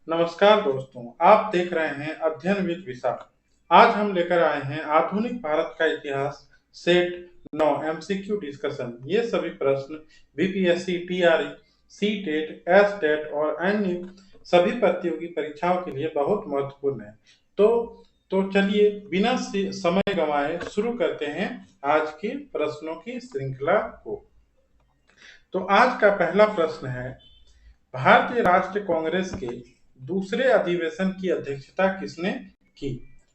नमस्कार दोस्तों, आप देख रहे हैं अध्ययन विद विशाल। आज हम लेकर आए हैं आधुनिक भारत का इतिहास सेट 9 एमसीक्यू डिस्कशन। ये सभी प्रश्न बीपीएससी, टीआरई, सीटेट, एसटेट और अन्य सभी प्रतियोगी परीक्षाओं के लिए बहुत महत्वपूर्ण है। तो चलिए बिना समय गंवाए शुरू करते हैं आज के प्रश्नों की श्रृंखला को। तो आज का पहला प्रश्न है, भारतीय राष्ट्रीय कांग्रेस के दूसरे अधिवेशन की अध्यक्षता किसने की?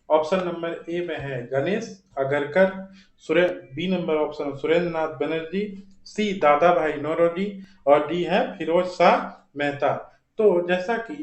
ऑप्शन नंबर ए में है Ganesh Agarkar, B number option Surendra Nath Banerjee, C Dada Bhai Naoroji और डी है फिरोज शाह मेहता। तो जैसा कि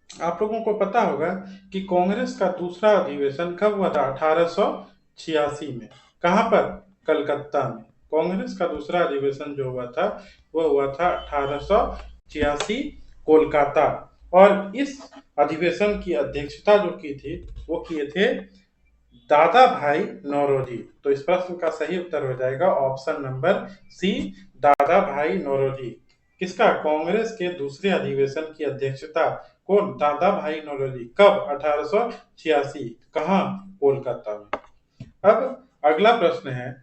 आप लोगों को पता होगा कि कांग्रेस का दूसरा अधिवेशन कब हुआ था? 1886 में। कहां पर? कलकत्ता में। कांग्रेस का दूसरा अधिवेशन जो हुआ था वह हुआ था 1886 कोलकाता। और इस अधिवेशन की अध्यक्षता जो की थी वो किए थे दादा भाई नौरोजी। तो इस प्रश्न का सही उत्तर हो जाएगा ऑप्शन नंबर सी, दादा भाई नौरोजी। किसका? कांग्रेस के दूसरे अधिवेशन की अध्यक्षता कौन? दादा भाई नौरोजी। कब? 1886। कहां? कोलकाता में। अब अगला प्रश्न है,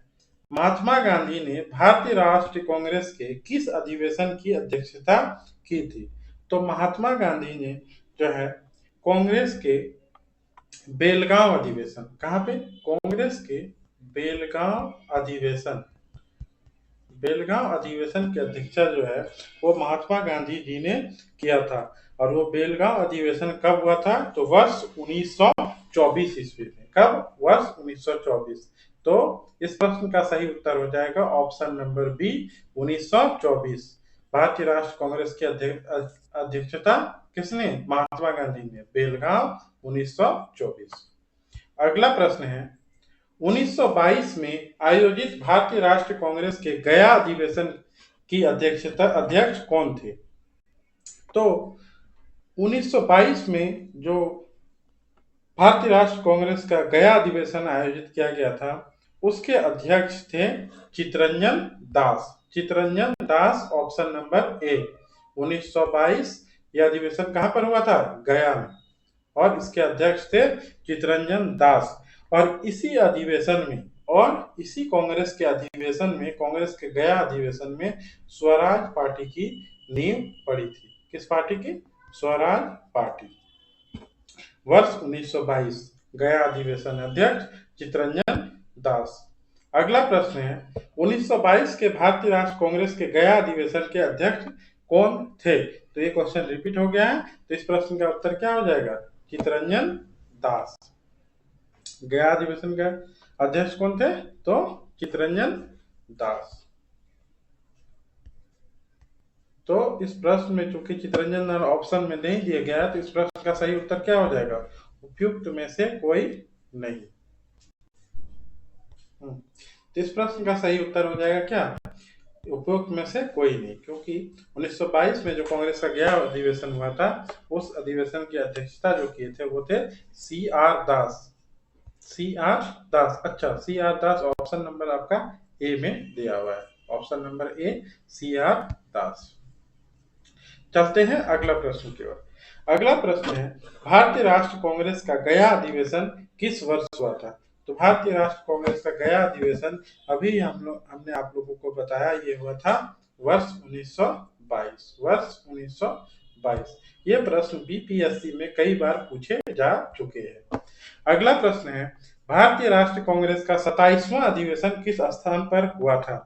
महात्मा गांधी ने भारतीय राष्ट्रीय कांग्रेस के किस अधिवेशन की अध्यक्षता की थी? तो महात्मा गांधी ने जो है कांग्रेस के बेलगांव अधिवेशन, कहां पे? कांग्रेस के बेलगांव अधिवेशन, बेलगांव अधिवेशन की अध्यक्षता जो है वो महात्मा गांधी जी ने किया था। और वो बेलगांव अधिवेशन कब हुआ था? तो वर्ष 1924 ईस्वी में। कब? वर्ष 1924। तो इस प्रश्न का सही उत्तर हो जाएगा ऑप्शन नंबर बी, 1924। भारतीय राष्ट्रीय कांग्रेस की अध्यक्षता किसने? महात्मा गांधी ने। बेलगांव 1924। अगला प्रश्न है, 1922 में आयोजित भारतीय राष्ट्रीय कांग्रेस के गया अधिवेशन की अध्यक्ष कौन थे? तो 1922 में जो भारतीय राष्ट्रीय कांग्रेस का गया अधिवेशन आयोजित किया गया था उसके अध्यक्ष थे चितरंजन दास। चितरंजन दास, ऑप्शन नंबर ए। 1922 यह अधिवेशन कहां पर हुआ था? गया में। और इसके अध्यक्ष थे चितरंजन दास। और इसी अधिवेशन में और इसी कांग्रेस के अधिवेशन में, कांग्रेस के गया अधिवेशन में स्वराज पार्टी की नींव पड़ी थी। किस पार्टी की? स्वराज पार्टी। वर्ष 1922 गया अधिवेशन, अध्यक्ष चितरंजन दास। अगला प्रश्न है, 1922 के भारतीय राष्ट्रीय कांग्रेस के गया अधिवेशन के अध्यक्ष कौन थे? तो ये क्वेश्चन रिपीट हो गया है, तो इस प्रश्न का उत्तर क्या हो जाएगा? चितरंजन दास। गया अधिवेशन का अध्यक्ष कौन थे? तो चितरंजन दास। तो इस प्रश्न में चूंकि चितरंजन दास ऑप्शन में नहीं दिया गया है तो इस प्रश्न का सही उत्तर क्या हो जाएगा? उपयुक्त में से कोई नहीं। तो इस प्रश्न का सही उत्तर हो जाएगा क्या? उपयुक्त में से कोई नहीं, क्योंकि 1922 में जो कांग्रेस का गया अधिवेशन हुआ था उस अधिवेशन की अध्यक्षता जो किए थे वो थे सी आर दास। सी आर दास। अच्छा, C R Das option number आपका ए में दिया हुआ है। Option number A, C R Das. चलते हैं अगला प्रश्न की ओर। अगला प्रश्न है, भारतीय राष्ट्रीय कांग्रेस का गया अधिवेशन किस वर्ष हुआ था? तो भारतीय राष्ट्रीय कांग्रेस का गया अधिवेशन अभी हमने आप लोगों को बताया ये हुआ था वर्ष 1922। वर्ष 1922। ये प्रश्न बीपीएससी में कई बार पूछे जा चुके हैं। अगला प्रश्न है, भारतीय राष्ट्रीय कांग्रेस का 27वां अधिवेशन किस स्थान पर हुआ था?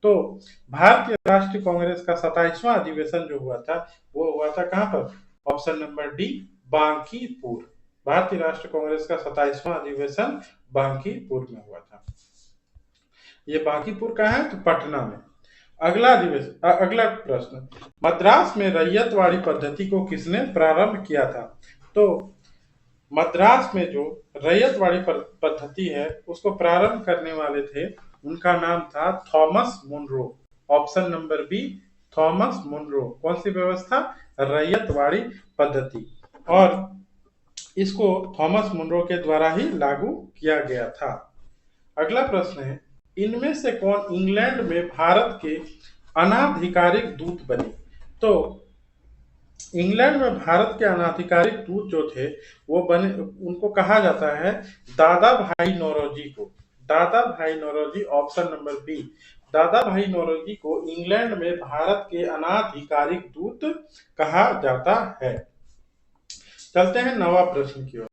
तो भारतीय राष्ट्रीय कांग्रेस का 27वां अधिवेशन जो हुआ था वो हुआ था कहां पर? Option number D, Bankipur. भारतीय राष्ट्रीय कांग्रेस का 27वां अधिवेशन बांकीपुर में हुआ था। ये बांकीपुर का है तो पटना में। अगला प्रश्न, मद्रास में रैयतवाड़ी पद्धति को किसने प्रारंभ किया था? तो मद्रास में जो रैयतवाड़ी पद्धति है उसको प्रारंभ करने वाले थे, उनका नाम था Thomas Munro. Option number B, Thomas Munro. कौन सी व्यवस्था? रैयतवाड़ी पद्धति। और इसको थॉमस मुनरो के द्वारा ही लागू किया गया था। अगला प्रश्न है, इनमें से कौन इंग्लैंड में भारत के अनाधिकारिक दूत बने? तो इंग्लैंड में भारत के अनाधिकारिक दूत जो थे वो बने, उनको कहा जाता है दादा भाई नौरोजी को। दादा Bhai Naoroji, option number B. दादा भाई नौरोजी को इंग्लैंड में भारत के अनाधिकारिक दूत कहा जाता है। चलते हैं नवा प्रश्न की ओर।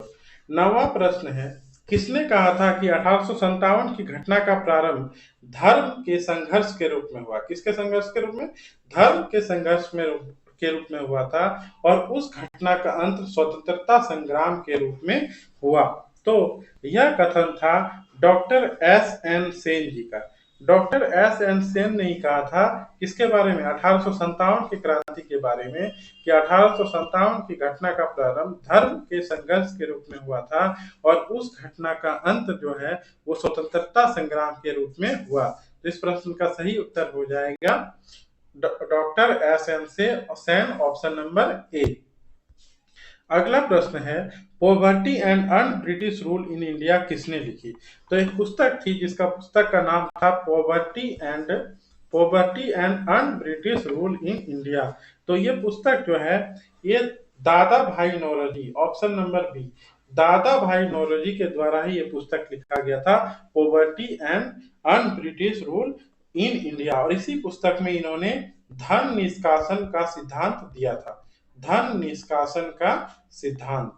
नवा प्रश्न है, किसने कहा था कि 1857 की घटना का प्रारंभ धर्म के संघर्ष के रूप में हुआ? किसके संघर्ष के रूप में? धर्म के संघर्ष में के रूप में हुआ था, और उस घटना का अंत स्वतंत्रता संग्राम के रूप में हुआ। तो यह कथन था डॉक्टर एस एन सेन जी का। डॉक्टर एस एन सेन ने ही कहा था किसके बारे में? 1857 की क्रांति के बारे में, कि 1857 की घटना का प्रारंभ धर्म के संघर्ष के रूप में हुआ था, और उस घटना का अंत जो है वो स्वतंत्रता संग्राम के रूप में हुआ। तो इस प्रश्न का सही उत्तर हो जाएगा doctor S N Sen, option number A. अगला प्रश्न है, poverty and un British rule in India किसने लिखी? तो एक पुस्तक थी जिसका पुस्तक का नाम था poverty and un British rule in India. तो ये पुस्तक जो है ये दादा Bhai Naoroji, option number B, दादा भाई नौरोजी के द्वारा ही ये पुस्तक लिखा गया था, poverty and un British rule in India. और इसी पुस्तक में इन्होंने धन निष्कासन का सिद्धांत दिया था। धन निष्कासन का सिद्धांत।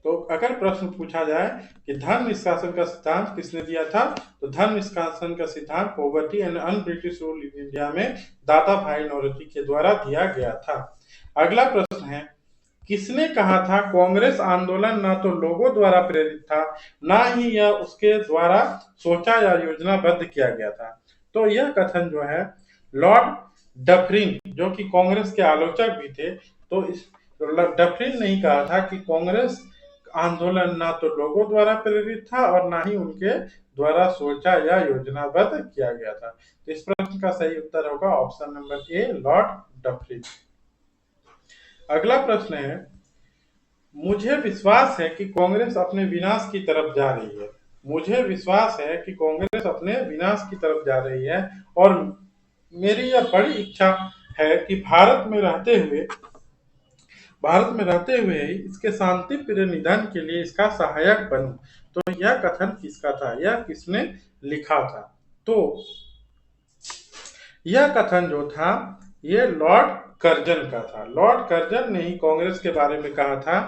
तो अगर प्रश्न पूछा जाए कि धन निष्कासन का सिद्धांत किसने दिया था, तो धन निष्कासन का सिद्धांत poverty and un British rule in India में दादा भाई नौरोजी के द्वारा दिया गया था। अगला प्रश्न है, किसने कहा था कांग्रेस आंदोलन ना तो लोगों द्वारा प्रेरित था, ना ही यह उसके द्वारा सोचा या योजनाबद्ध किया गया था? तो यह कथन जो है लॉर्ड डफरिन, जो कि कांग्रेस के आलोचक भी थे, तो इस डफरिन ने ही कहा था कि कांग्रेस आंदोलन ना तो लोगों द्वारा प्रेरित था और ना ही उनके द्वारा सोचा या योजनाबद्ध किया गया था। तो इस प्रश्न का सही उत्तर होगा ऑप्शन नंबर ए, लॉर्ड डफरिन। अगला प्रश्न है, मुझे विश्वास है कि कांग्रेस अपने विनाश की तरफ जा रही है। मुझे विश्वास है कि कांग्रेस अपने विनाश की तरफ जा रही है, और मेरी यह बड़ी इच्छा है कि भारत में रहते हुए इसके शांति प्रिय निधन के लिए इसका सहायक बनूं। तो यह कथन किसका था? यह किसने लिखा था? तो यह कथन जो था ये लॉर्ड कर्जन का था। लॉर्ड कर्जन ने ही कांग्रेस के बारे में कहा था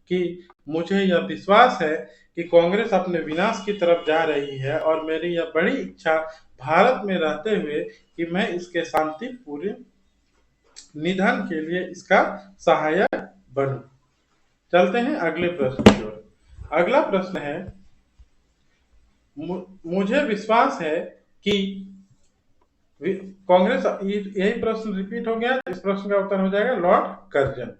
कि मुझे यह विश्वास है कि कांग्रेस अपने विनाश की तरफ जा रही है, और मेरी यह बड़ी इच्छा भारत में रहते हुए कि मैं इसके शांतिपूर्ण निधन के लिए इसका सहायक बनूं। चलते हैं अगले प्रश्न की ओर। अगला प्रश्न है, मुझे विश्वास है कि कांग्रेस, यही प्रश्न रिपीट हो गया, इस प्रश्न का उत्तर हो जाएगा लॉर्ड कर्जन।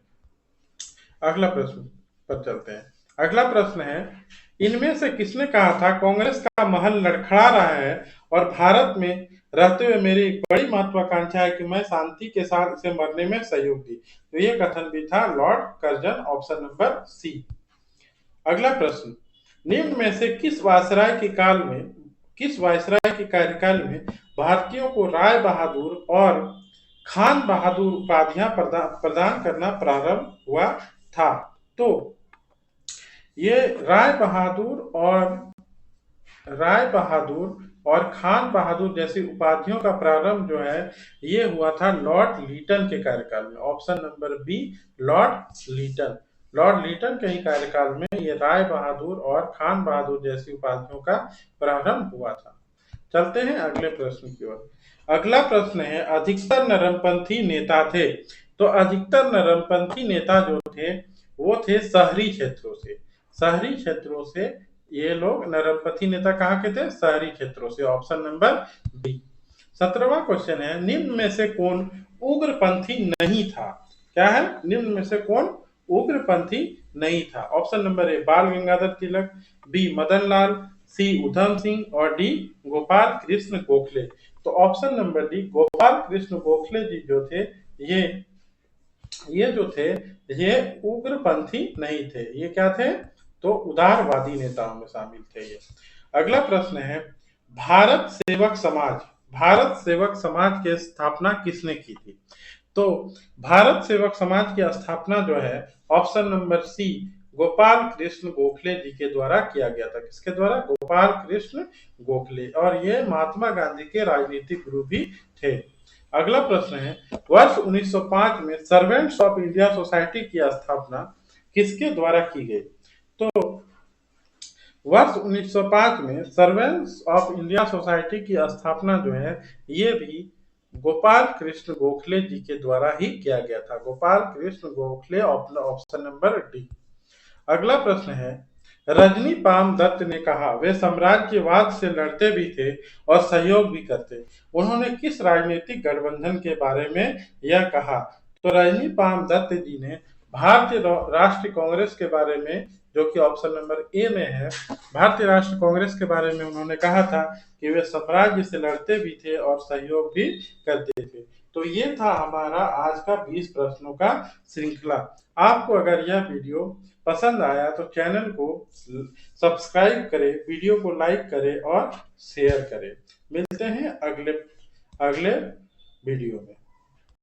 अगला प्रश्न पर चलते हैं। अगला प्रश्न है, इनमें से किसने कहा था कांग्रेस का महल लड़खड़ा रहा है और भारत में रहते हुए मेरी एक बड़ी महत्वाकांक्षा है कि मैं शांति के साथ इसे मरने में सहयोग दी? तो ये कथन भी था Lord Curzon, option number C. अगला प्रश्न, निम्न में से किस वायसराय के कार्यकाल में भारतीयों को राय बहादुर और खान बहादुर उपाधियां प्रदान करना प्रारंभ हुआ था? तो ये राय बहादुर और खान बहादुर जैसी उपाधियों का प्रारंभ जो है ये हुआ था लॉर्ड लीटन के कार्यकाल में। Option number B, Lord Lytton. Lord Lytton के ही कार्यकाल में ये राय बहादुर और खान बहादुर जैसी उपाधियों का प्रारंभ हुआ था। चलते हैं अगले प्रश्न की ओर। अगला प्रश्न है, अधिकतर नरमपंथी नेता थे। तो अधिकतर नरमपंथी नेता जो थे वो थे शहरी क्षेत्रों से। शहरी क्षेत्रों से ये लोग नरमपंथी नेता कहाँ के थे? शहरी क्षेत्रों से, ऑप्शन नंबर बी। 17वां क्वेश्चन है, निम्न में से कौन उग्रपंथी नहीं था? क्या है? निम्न में से कौन उग्रपंथी नहीं था? Option number A, Bal Gangadhar Tilak, B Madan Lal, C Udham Singh, और डी गोपाल कृष्ण गोखले। तो option number D, Gopal Krishna Gokhale ji जो थे ये जो थे ये उग्रपंथी नहीं थे। ये क्या थे? तो उदारवादी नेताओं में शामिल थे ये। अगला प्रश्न है, भारत सेवक समाज की स्थापना किसने की थी? तो भारत सेवक समाज की स्थापना जो है option number C Gopal Krishna Gokhale ji के द्वारा किया गया था। किसके द्वारा? गोपाल कृष्ण गोखले। और ये महात्मा गांधी के राजनीतिक गुरु भी थे। अगला प्रश्न है, वर्ष 1905 में सर्वेंट्स ऑफ इंडिया सोसाइटी की स्थापना किसके द्वारा की गई? तो वर्ष 1905 में सर्वेंट्स ऑफ इंडिया सोसाइटी की स्थापना जो है ये भी गोपाल कृष्ण गोखले जी के द्वारा ही किया गया था। Gopal Krishna Gokhale, option number D. अगला प्रश्न है, रजनी पाम दत्त ने कहा वे साम्राज्यवाद से लड़ते भी थे और सहयोग भी करते। उन्होंने किस राजनीतिक गठबंधन के बारे में यह कहा? तो रजनी पाम दत्त जी ने भारतीय राष्ट्रीय कांग्रेस के बारे में, जो कि ऑप्शन नंबर ए में है, भारतीय राष्ट्रीय कांग्रेस के बारे में उन्होंने कहा था कि वे साम्राज्य से लड़ते भी थे और सहयोग भी करते थे। तो ये था हमारा आज का 20 प्रश्नों का श्रृंखला। आपको अगर यह वीडियो पसंद आया तो चैनल को सब्सक्राइब करें, वीडियो को लाइक करें और शेयर करें। मिलते हैं अगले वीडियो में।